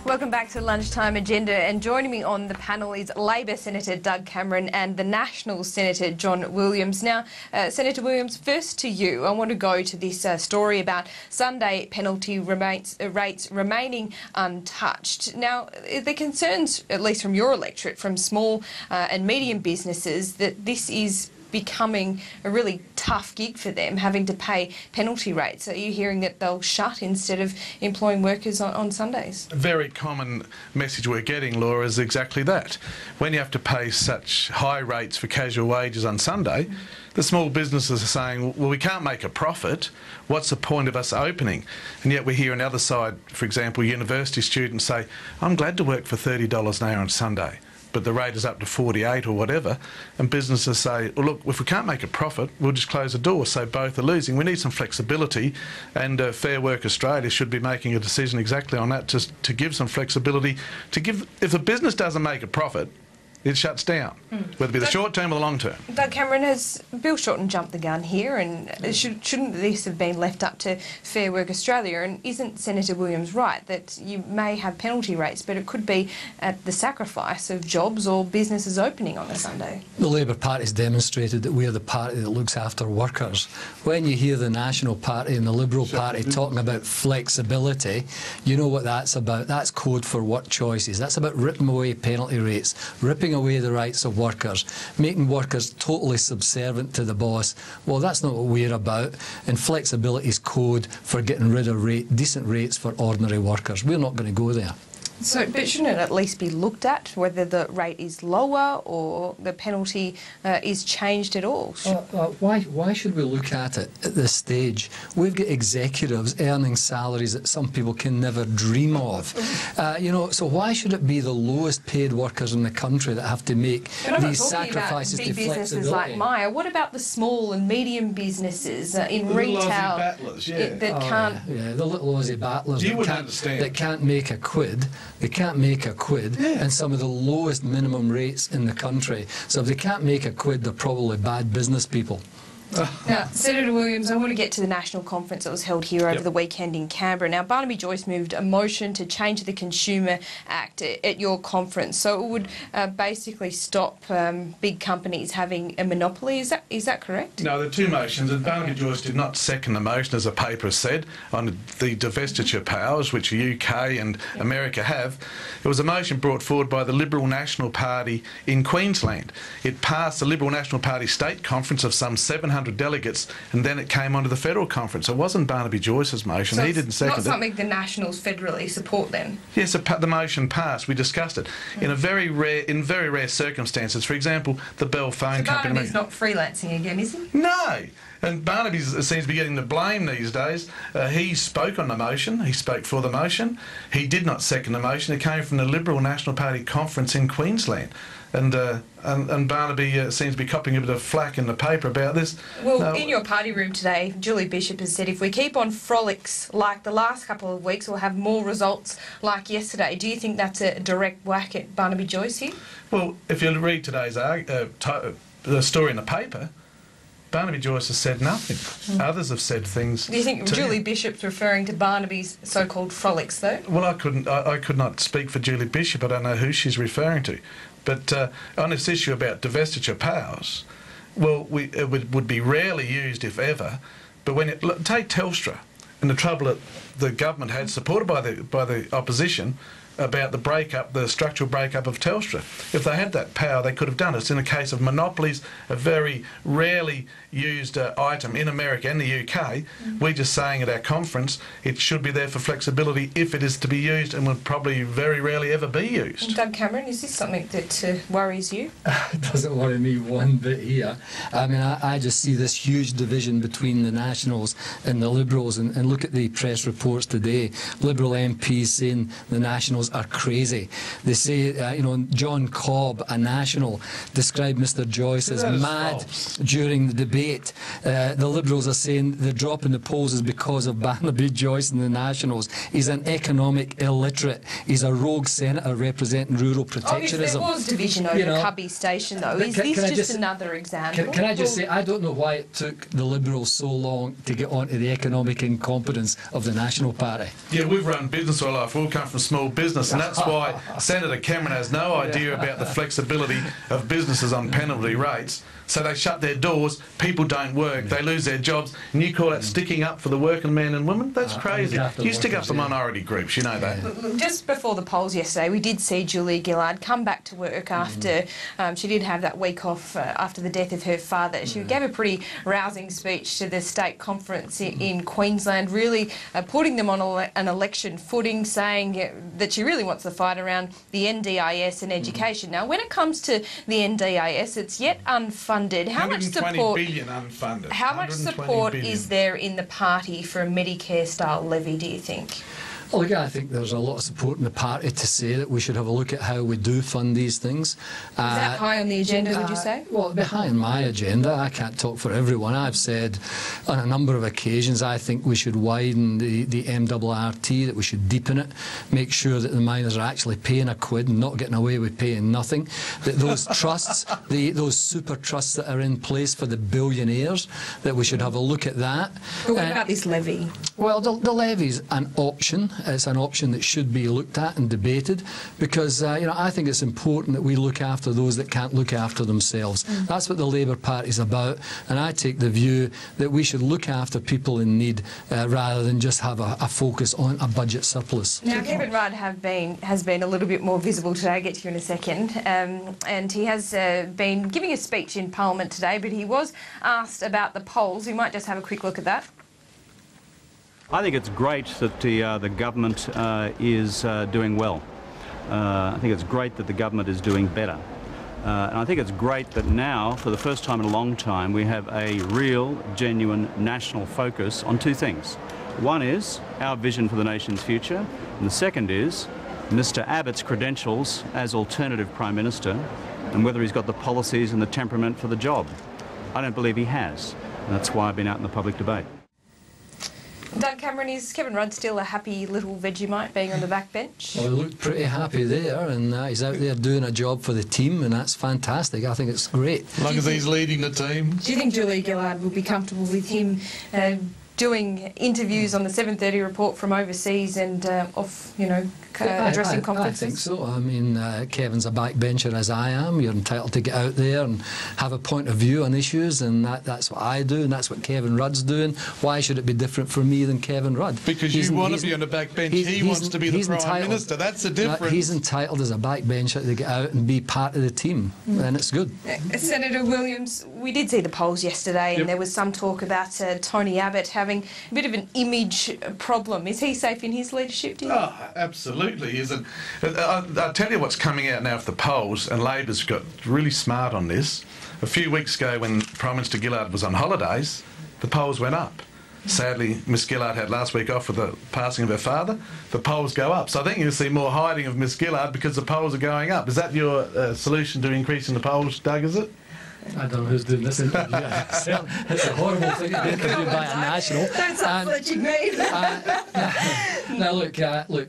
Welcome back to Lunchtime Agenda, and joining me on the panel is Labor Senator Doug Cameron and the National Senator John Williams. Now, Senator Williams, first to you. I want to go to this story about Sunday penalty rates remaining untouched. Now, the concerns, at least from your electorate, from small and medium businesses, that this is becoming a really tough gig for them, having to pay penalty rates. Are you hearing that they'll shut instead of employing workers on Sundays? A very common message we're getting, Laura, is exactly that. When you have to pay such high rates for casual wages on Sunday, the small businesses are saying, well, we can't make a profit. What's the point of us opening? And yet we hear on the other side, for example, university students say, I'm glad to work for $30 an hour on Sunday, but the rate is up to 48 or whatever, and businesses say, well, look, if we can't make a profit, we'll just close the door, so both are losing. We need some flexibility, and Fair Work Australia should be making a decision exactly on that, to give some flexibility, if the business doesn't make a profit, it shuts down, whether it be the short term or the long term. Doug Cameron, has Bill Shorten jumped the gun here, and shouldn't this have been left up to Fair Work Australia? And isn't Senator Williams right that you may have penalty rates, but it could be at the sacrifice of jobs or businesses opening on a Sunday? The Labour Party's demonstrated that we're the party that looks after workers. When you hear the National Party and the Liberal Party talking about flexibility, you know what that's about. That's code for work choices. That's about ripping away penalty rates, ripping away the rights of workers, making workers totally subservient to the boss. Well, that's not what we're about, and flexibility is code for getting rid of decent rates for ordinary workers. We're not going to go there. So, but shouldn't it at least be looked at, whether the rate is lower or the penalty is changed at all? Why should we look at it at this stage? We've got executives earning salaries that some people can never dream of. So why should it be the lowest paid workers in the country that have to make these sacrifices to flexibility? Businesses like Maya. What about the small and medium businesses in retail that can't? Yeah, the little Aussie battlers that can't make a quid. They can't make a quid, and some of the lowest minimum rates in the country. So if they can't make a quid, they're probably bad business people. Now, Senator Williams, I want to get to the national conference that was held here over the weekend in Canberra. Now, Barnaby Joyce moved a motion to change the Consumer Act at your conference, so it would basically stop big companies having a monopoly. Is that correct? No, there are two motions, and Barnaby Joyce did not second the motion, as the paper said, on the divestiture powers, which the UK and America have. It was a motion brought forward by the Liberal National Party in Queensland. It passed the Liberal National Party state conference of some 700 delegates, and then it came onto the federal conference. It wasn't Barnaby Joyce's motion. So he didn't second it. Not something the Nationals federally support then? Yes, the motion passed. We discussed it in very rare circumstances. For example, the Bell phone company. Barnaby's not freelancing again, is he? No. And Barnaby seems to be getting the blame these days. He spoke on the motion. He spoke for the motion. He did not second the motion. It came from the Liberal National Party conference in Queensland. And Barnaby seems to be copping a bit of flack in the paper about this. Well, in your party room today, Julie Bishop has said if we keep on frolics like the last couple of weeks, we'll have more results like yesterday. Do you think that's a direct whack at Barnaby Joyce here? Well, if you read today's the story in the paper, Barnaby Joyce has said nothing. Others have said things. Do you think Julie Bishop's referring to Barnaby's so-called frolics, though? Well, I could not speak for Julie Bishop. I don't know who she's referring to. But on this issue about divestiture powers, well, it would be rarely used, if ever. But when take Telstra and the trouble that the government had, supported by the opposition, about the structural breakup of Telstra. If they had that power, they could have done it. It's in a case of monopolies, a very rarely used item in America and the UK. We're just saying at our conference it should be there for flexibility if it is to be used, and would probably very rarely ever be used. Doug Cameron, is this something that worries you? It doesn't worry me one bit here. I mean, I just see this huge division between the Nationals and the Liberals, and look at the press reports today. Liberal MPs saying the Nationals are crazy. They say, John Cobb, a National, described Mr Joyce as mad during the debate. The Liberals are saying the drop in the polls is because of Barnaby Joyce and the Nationals. He's an economic illiterate. He's a rogue senator representing rural protectionism. There was division over Cubby Station, though. Is this just another example? Can I just say, I don't know why it took the Liberals so long to get onto the economic incompetence of the National Party. Yeah, we've run business all our life. We've come from small business. business, and that's why Senator Cameron has no idea about the flexibility of businesses on penalty rates. So they shut their doors, people don't work, they lose their jobs, and you call that sticking up for the working man and woman? That's crazy. You stick up for minority groups, you know that. Just before the polls yesterday, we did see Julia Gillard come back to work after she did have that week off after the death of her father. She gave a pretty rousing speech to the state conference in Queensland, really putting them on an election footing, saying that she really wants to fight around the NDIS and education. Now, when it comes to the NDIS, it's yet unfunded. How much support? Billion unfunded. How much support is there in the party for a Medicare-style levy, do you think? Well, again, I think there's a lot of support in the party to say that we should have a look at how we do fund these things. Is that high on the agenda, would you say? Well, it'd be high on my agenda. I can't talk for everyone. I've said on a number of occasions I think we should widen the MRRT, that we should deepen it, make sure that the miners are actually paying a quid and not getting away with paying nothing, that those trusts, those super trusts that are in place for the billionaires, that we should have a look at that. But what about this levy? Well, the levy's an option. It's an option that should be looked at and debated, because I think it's important that we look after those that can't look after themselves. That's what the Labour Party's about, and I take the view that we should look after people in need rather than just have a focus on a budget surplus. Now, Kevin Rudd has been a little bit more visible today. I'll get to you in a second. And he has been giving a speech in Parliament today, but he was asked about the polls. We might just have a quick look at that. I think it's great that the government is doing well. I think it's great that the government is doing better. And I think it's great that now, for the first time in a long time, we have a real, genuine national focus on two things. One is our vision for the nation's future, and the second is Mr. Abbott's credentials as alternative Prime Minister and whether he's got the policies and the temperament for the job. I don't believe he has, and that's why I've been out in the public debate. Doug Cameron, is Kevin Rudd still a happy little Vegemite being on the backbench? Well, he looked pretty happy there, and he's out there doing a job for the team, and that's fantastic. I think it's great. As long as he's leading the team. Do you think Julia Gillard will be comfortable with him doing interviews on the 7:30 report from overseas and addressing conferences? I think so. I mean, Kevin's a backbencher as I am. You're entitled to get out there and have a point of view on issues, and that's what I do, and that's what Kevin Rudd's doing. Why should it be different for me than Kevin Rudd? Because you want to be on the backbench. He wants to be the Prime Minister. That's the difference. He's entitled as a backbencher to get out and be part of the team, and it's good. Senator Williams, we did see the polls yesterday, and there was some talk about Tony Abbott having a bit of an image problem. Is he safe in his leadership, do you think? Oh, absolutely isn't. I'll tell you what's coming out now of the polls, and Labor's got really smart on this. A few weeks ago, when Prime Minister Gillard was on holidays, the polls went up. Sadly, Miss Gillard had last week off with the passing of her father. The polls go up. So I think you'll see more hiding of Miss Gillard because the polls are going up. Is that your solution to increasing the polls, Doug, is it? I don't know who's doing this interview. It's a horrible thing to be interviewed by a national. Don't stop fletching me. Now, look.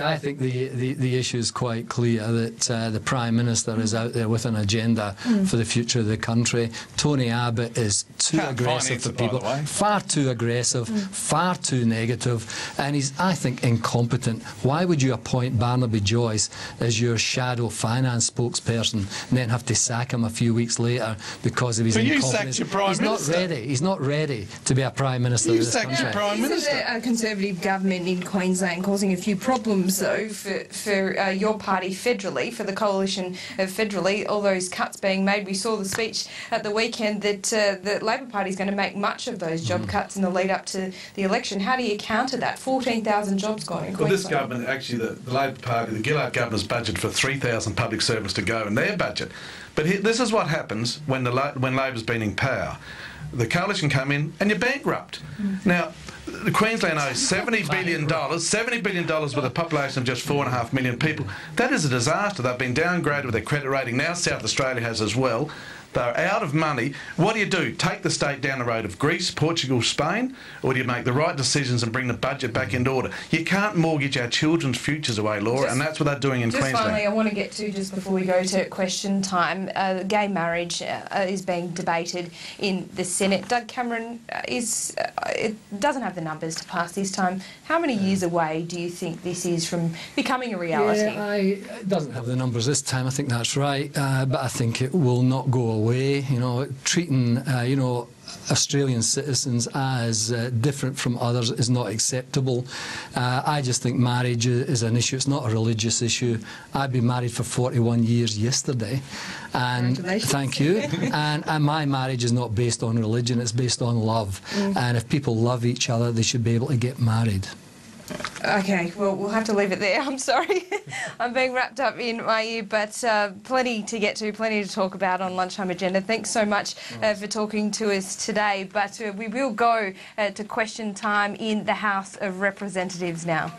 I think the issue is quite clear that the Prime Minister is out there with an agenda for the future of the country. Tony Abbott is too aggressive for people, far too aggressive, far too negative, and he's, I think, incompetent. Why would you appoint Barnaby Joyce as your shadow finance spokesperson and then have to sack him a few weeks later because of his incompetence? He's not ready to be a Prime Minister of this country. Your Prime Minister. Isn't a Conservative government in Queensland causing a few problems, though, for your party federally, for the coalition federally, all those cuts being made? We saw the speech at the weekend that the Labor Party is going to make much of those job cuts in the lead up to the election. How do you counter that? 14,000 jobs gone in Queensland. Well, this government, actually, the Labor Party, the Gillard government's budget for 3,000 public servants to go in their budget. But this is what happens when Labor's been in power. The coalition come in and you're bankrupt. Now, Queensland owes $70 billion with a population of just 4.5 million people. That is a disaster. They've been downgraded with their credit rating. Now South Australia has as well. They're out of money. What do? Take the state down the road of Greece, Portugal, Spain? Or do you make the right decisions and bring the budget back into order? You can't mortgage our children's futures away, Laura, and that's what they're doing in Queensland. Just finally, I want to get to, just before we go to question time, gay marriage is being debated in the Senate. Doug Cameron it doesn't have the numbers to pass this time. How many years away do you think this is from becoming a reality? Yeah, it doesn't have the numbers this time, I think that's right, but I think it will not go away. You know, treating, Australian citizens as different from others is not acceptable. I just think marriage is an issue. It's not a religious issue. I've been married for 41 years yesterday, and thank you. And my marriage is not based on religion. It's based on love. And if people love each other, they should be able to get married. Okay, well, we'll have to leave it there. I'm sorry. I'm being wrapped up in my ear, but plenty to get to, plenty to talk about on Lunchtime Agenda. Thanks so much for talking to us today. But we will go to question time in the House of Representatives now.